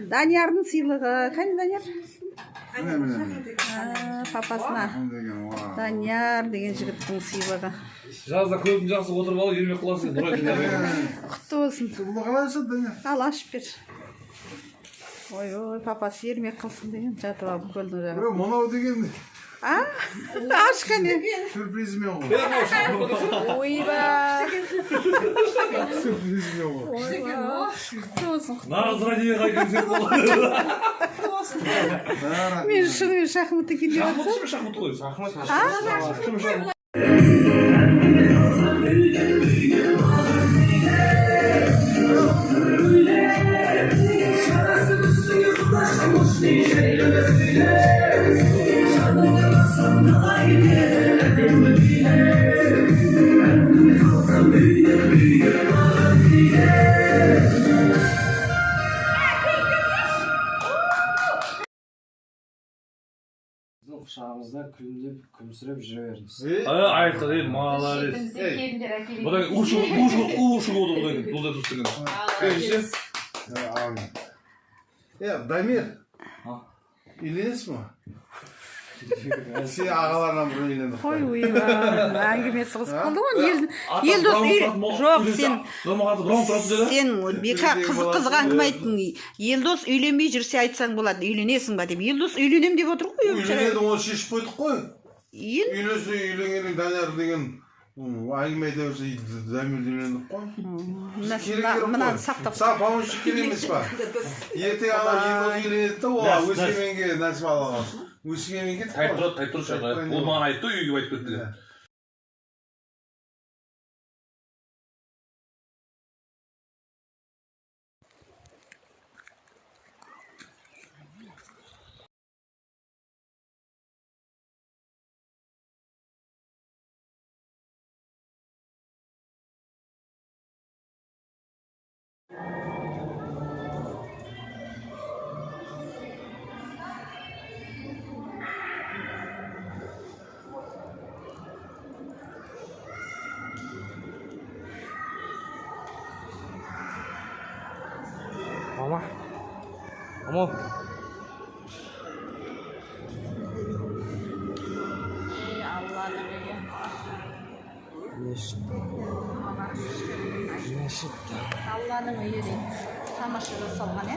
Даниярдың сыйлығы. Қайда Данияр? Папасына. Данияр деген жігіттің сыйлығы. Жазда көзім жақсы отырып алып ермек қыласың. Құтты болсын. Ал ашып бер. Ой, папасы ермек қылсын деген жатып алып көлдің жағын. Мынау деген Аш кәне. сюрпризмен ғой. Ойбай. Сюрпризмен ғой. Құтты болсын. Нағыз радиоға келсек болады. Мен шынымен шахматты келе жатсам. Шахмат қой. Шахмат. Құшағымызда күлімдеп, күмсіреп жүре беріңіз. Айқын, молодец. Бұдан ұшығы болды бұл да тұстың. Дамир, үйленесің ба? Сен ағаларынан бір үйлендік. Ой, әңгімесі қызық болды ғой. Елдос жоқ, сен бека қызық әңгіме айттың. Елдос үйленбей жүрсе айтсаң болады, үйленесің ба деп. Елдос үйленем деп отыр ғой. Үйленеді, оны шешіп қойдық қой. Үйлесі үйленгенің Данияр деген әңгіме айта берсе Дамирді үйлендік қой. Мынаны сақтап. Саған помощник керек емес па? Ертең ана үйленеді де ол өскеменге нәсіп алған. Өскеменге Қайып тұрды шаға. Ол маған айтты, үйге айтып кетті. Мама. Мама. Алланың үйі дейін. Тамаша жасалған,